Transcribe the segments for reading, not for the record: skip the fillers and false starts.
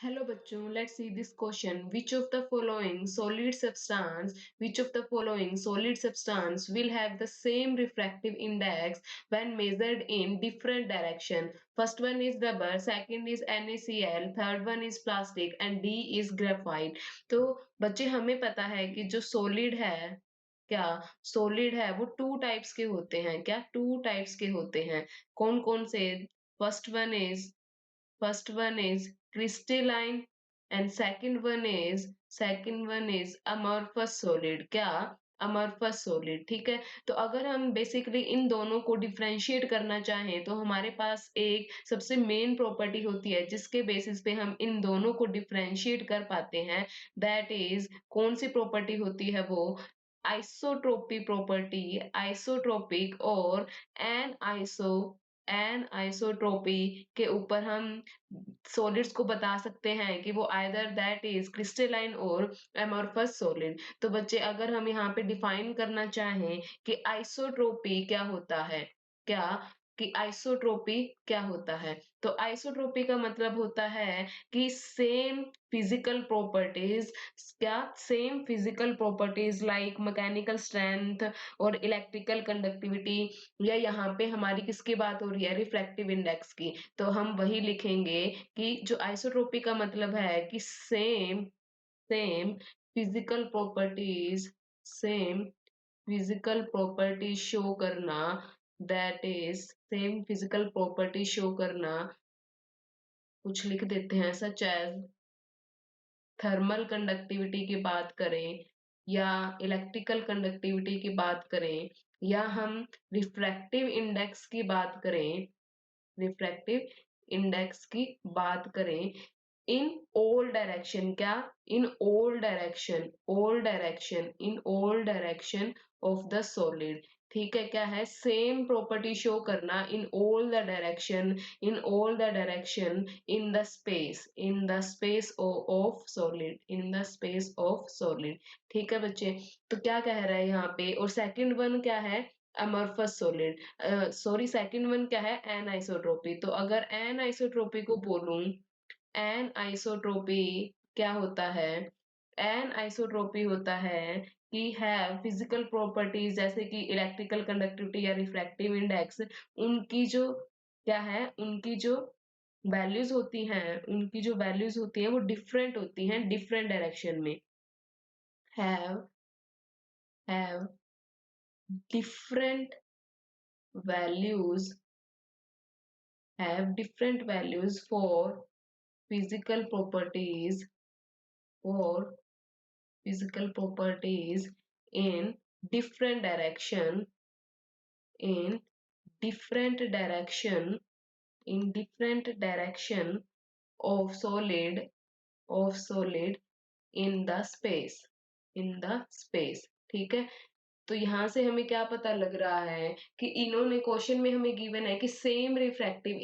Hello बच्चों, let's see this question. Which of the following solid substance will have the same refractive index when measured in different direction? First one is rubber, second is NaCl, third one is plastic and D is graphite. तो बच्चे हमें पता है कि जो solid है क्या solid है वो टू टाइप्स के होते हैं क्या टू टाइप्स के होते हैं कौन कौन से first one is First one is crystalline and second one is amorphous solid. क्या amorphous solid? ठीक है, तो अगर हम बेसिकली इन दोनों को डिफरेंशिएट करना चाहें तो हमारे पास एक सबसे मेन प्रॉपर्टी होती है जिसके बेसिस पे हम इन दोनों को डिफरेंशिएट कर पाते हैं. दैट इज कौन सी प्रॉपर्टी होती है वो आइसोट्रोपी प्रॉपर्टी. आइसोट्रोपिक और एन आइसो एन आइसोट्रोपी के ऊपर हम सॉलिड्स को बता सकते हैं कि वो आइदर दैट इज क्रिस्टलाइन और एमोर्फस सॉलिड. तो बच्चे अगर हम यहाँ पे डिफाइन करना चाहें कि आइसोट्रोपी क्या होता है क्या कि आइसोट्रोपी क्या होता है तो आइसोट्रोपी का मतलब होता है कि same physical properties like mechanical strength और इलेक्ट्रिकल कंडक्टिविटी. या यहाँ पे हमारी किसकी बात हो रही है रिफ्रैक्टिव इंडेक्स की. तो हम वही लिखेंगे कि जो आइसोट्रोपी का मतलब है कि same physical properties same physical property show करना. That is same physical property show करना. कुछ लिख देते हैं सच एज थर्मल कंडक्टिविटी की बात करें या इलेक्ट्रिकल कंडक्टिविटी की बात करें या हम रिफ्रैक्टिव इंडेक्स की बात करें रिफ्रैक्टिव इंडेक्स की बात करें इन ऑल डायरेक्शन. क्या in all direction of the solid. ठीक है, क्या है सेम प्रॉपर्टी शो करना in all the direction in the space of solid. ठीक है बच्चे, तो क्या कह रहा है यहाँ पे और सेकंड वन क्या है अमorphous सॉलिड. सॉरी सेकंड वन क्या है एनआइसोट्रोपी. तो अगर एनआइसोट्रोपी को बोलूं एनआइसोट्रोपी क्या होता है एनआइसोट्रोपी होता है कि हैव फिजिकल प्रॉपर्टीज जैसे कि इलेक्ट्रिकल कंडक्टिविटी या रिफ्रैक्टिव इंडेक्स. उनकी जो क्या है उनकी जो वैल्यूज होती हैं वो डिफरेंट होती हैं डिफरेंट डायरेक्शन में. Have have different values different values physical properties for physical properties in different direction in different direction different direction of solid in the space. ठीक है, तो यहाँ से हमें क्या पता लग रहा है कि इन्होंने क्वेश्चन में हमें गिवन है कि सेम रिफ्रैक्टिव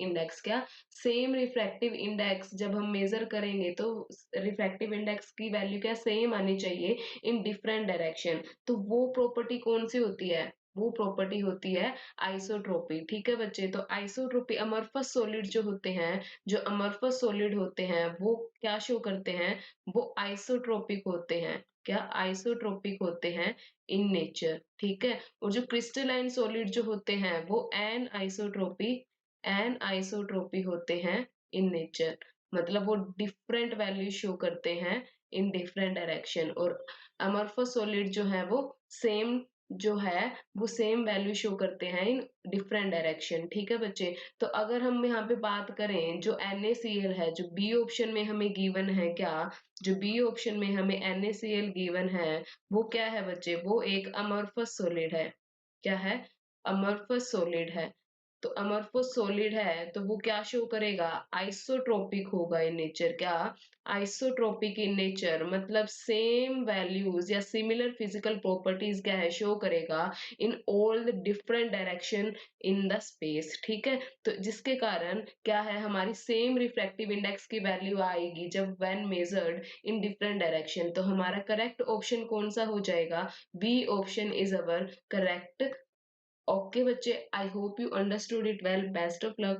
इंडेक्स जब हम मेजर करेंगे तो रिफ्रैक्टिव इंडेक्स की वैल्यू क्या सेम आनी चाहिए इन डिफरेंट डायरेक्शन. तो वो प्रॉपर्टी कौन सी होती है वो प्रॉपर्टी होती है आइसोट्रोपी. ठीक है बच्चे, तो आइसोट्रोपी अमorphous सॉलिड होते हैं वो क्या शो करते हैं वो आइसोट्रोपिक होते हैं. क्या आइसोट्रोपिक होते हैं इन नेचर. ठीक है, और जो क्रिस्टलाइन सॉलिड जो होते हैं वो एन आइसोट्रोपी होते हैं इन नेचर. मतलब वो डिफरेंट वैल्यू शो करते हैं इन डिफरेंट डायरेक्शन और अमorphous सॉलिड जो है सेम जो है वो सेम वैल्यू शो करते हैं इन डिफरेंट डायरेक्शन. ठीक है बच्चे, तो अगर हम यहाँ पे बात करें जो NaCl है जो बी ऑप्शन में हमें गिवन है जो बी ऑप्शन में हमें NaCl गिवन है वो क्या है बच्चे वो एक अमorphous सॉलिड है. क्या है अमorphous सॉलिड है. तो अमorphous सॉलिड है तो वो क्या शो करेगा आइसोट्रोपिक होगा इन नेचर. क्या आइसोट्रोपिक इन नेचर मतलब सेम वैल्यूज या सिमिलर फिजिकल प्रॉपर्टीज क्या है शो करेगा in all the different direction in the space. ठीक है, तो जिसके कारण क्या है हमारी सेम रिफ्रैक्टिव इंडेक्स की वैल्यू आएगी जब when measured in different direction. तो हमारा करेक्ट ऑप्शन कौन सा हो जाएगा B option is our correct. Okay बच्चे, I hope you understood it well. Best of luck.